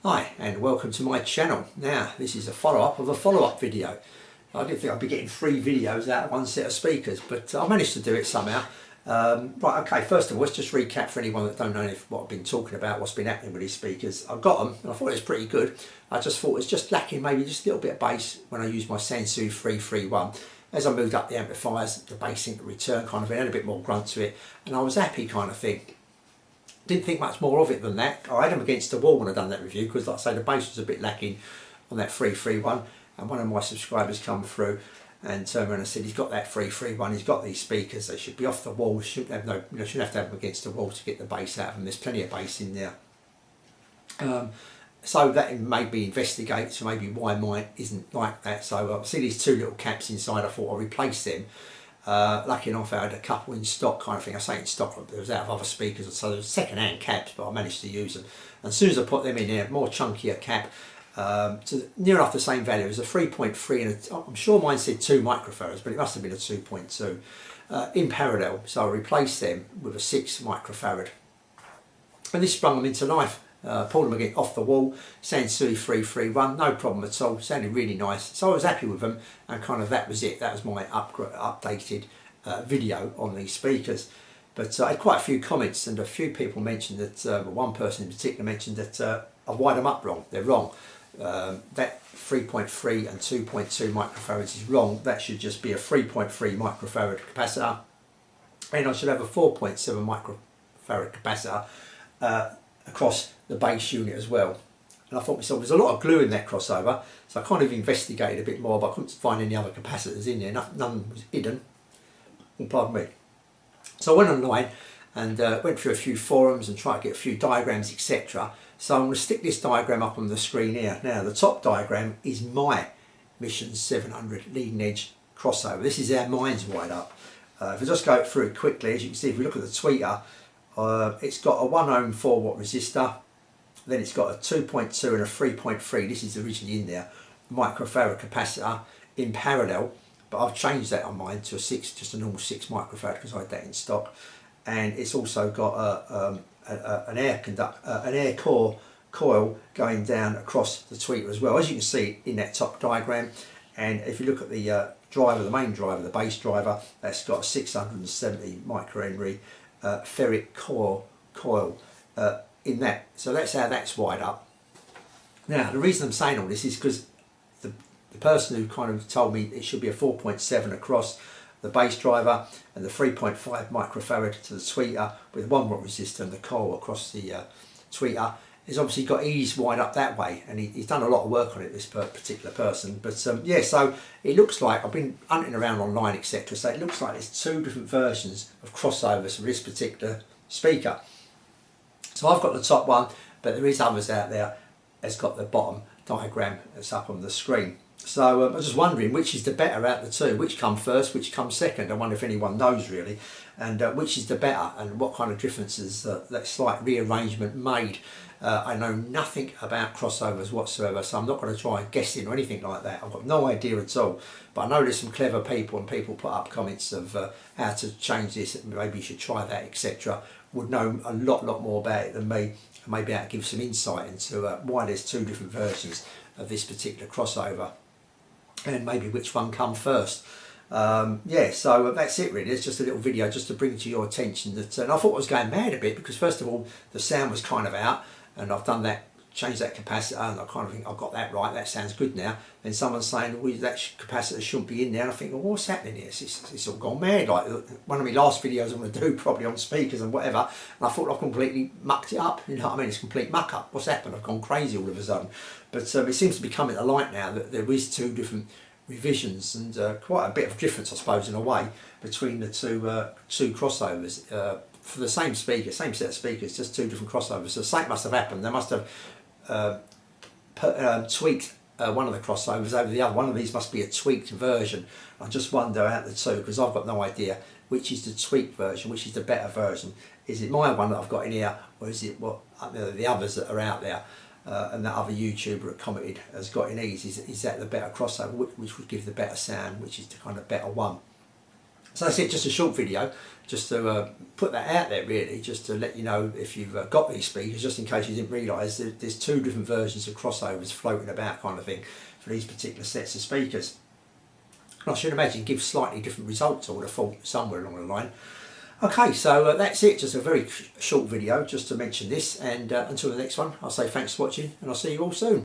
Hi and welcome to my channel. Now this is a follow-up of a follow-up video. I didn't think I'd be getting 3 videos out of one set of speakers, but I managed to do it somehow. Right, okay, first of all, let's just recap for anyone that don't know what I've been talking about, what's been happening with these speakers. I've got them and I thought it was pretty good. I just thought it's just lacking maybe just a little bit of bass when I used my Sansui 331. As I moved up the amplifiers, the bass seemed to return kind of thing, had a bit more grunt to it, and I was happy kind of thing. Didn't think much more of it than that. I had them against the wall when I done that review because, like I say, the bass was a bit lacking on that 331. And one of my subscribers come through and turned around and said he's got that 331. He's got these speakers. They should be off the wall. Shouldn't have shouldn't have to have them against the wall to get the bass out of them. There's plenty of bass in there. So that made me investigate. So maybe why mine isn't like that. So I see these 2 little caps inside. I thought I'll replace them. Lucky enough, I had a couple in stock kind of thing. I say in stock, but there was out of other speakers, so there was second-hand caps, but I managed to use them. And as soon as I put them in there, more chunkier cap, to near enough the same value. It was a 3.3 and I'm sure mine said 2 microfarads, but it must have been a 2.2 in parallel. So I replaced them with a 6 microfarad, and this sprung them into life. Pulled them again off the wall, Sansui 331, no problem at all, sounded really nice. So I was happy with them, and kind of that was it. That was my updated video on these speakers. But I had quite a few comments, and a few people mentioned that, one person in particular mentioned that I've wired them up wrong. They're wrong. That 3.3 and 2.2 microfarads is wrong. That should just be a 3.3 microfarad capacitor, and I should have a 4.7 microfarad capacitor across the base unit as well. And I thought to myself, there's a lot of glue in that crossover, so I kind of investigated a bit more, but I couldn't find any other capacitors in there. None was hidden. Pardon me. So I went online and went through a few forums and tried to get a few diagrams, etc. So I'm going to stick this diagram up on the screen here. Now the top diagram is my Mission 700 leading edge crossover. This is how mine's wired up. If I just go through it quickly, as you can see, if we look at the tweeter, it's got a 1 ohm 4 watt resistor, then it's got a 2.2 and a 3.3, this is originally in there, microfarad capacitor in parallel, but I've changed that on mine to a 6, just a normal 6 microfarad because I had that in stock. And it's also got an air core coil going down across the tweeter as well, as you can see in that top diagram. And if you look at the driver, the main driver, the base driver, that's got a 670 microhenry ferric coil in that. So that's how that's wired up. Now the reason I'm saying all this is because the person who kind of told me it should be a 4.7 across the base driver and the 3.5 microfarad to the tweeter with 1 watt resistor and the coil across the tweeter, has obviously got ease wired up that way, and he's done a lot of work on it, this particular person. But yeah, so it looks like, I've been hunting around online, etc., so it looks like there's 2 different versions of crossovers for this particular speaker. So I've got the top one, but there is others out there that's got the bottom diagram that's up on the screen. So I was just wondering which is the better out of the 2, which come first, which comes second. I wonder if anyone knows really, and which is the better, and what kind of differences that slight rearrangement made. I know nothing about crossovers whatsoever, so I'm not going to try guessing or anything like that. I've got no idea at all, but I know there's some clever people, and people put up comments of how to change this, maybe you should try that, etc. Would know a lot more about it than me, and maybe able to give some insight into why there's 2 different versions of this particular crossover, and maybe which one come first. Yeah, so that's it really. It's just a little video just to bring to your attention that, and I thought I was going mad a bit because first of all the sound was kind of out, and I've done that, changed that capacitor, and I kind of think I've got that right, that sounds good now. Then someone's saying, well, that capacitor shouldn't be in there, and I think, well, what's happening here? It's all gone mad. Like one of my last videos I'm going to do probably on speakers and whatever, and I thought I completely mucked it up, you know what I mean? It's complete muck up. What's happened? I've gone crazy all of a sudden. But it seems to be coming to light now that there is 2 different revisions, and quite a bit of difference I suppose in a way between the two crossovers for the same speaker, same set of speakers, just 2 different crossovers. So something must have happened. They must have tweaked one of the crossovers over the other. One of these must be a tweaked version. I just wonder out of the 2, because I've got no idea which is the tweaked version, which is the better version. Is it my one that I've got in here, or is it what the others that are out there? And that other YouTuber that commented has got in these, is that the better crossover, which would give the better sound, which is the kind of better one. So that's it, just a short video, just to put that out there really, just to let you know if you've got these speakers, just in case you didn't realise there's two different versions of crossovers floating about kind of thing for these particular sets of speakers. And I should imagine give slightly different results, I would have thought, somewhere along the line. Okay, so that's it, just a very short video just to mention this, and until the next one, I'll say thanks for watching and I'll see you all soon.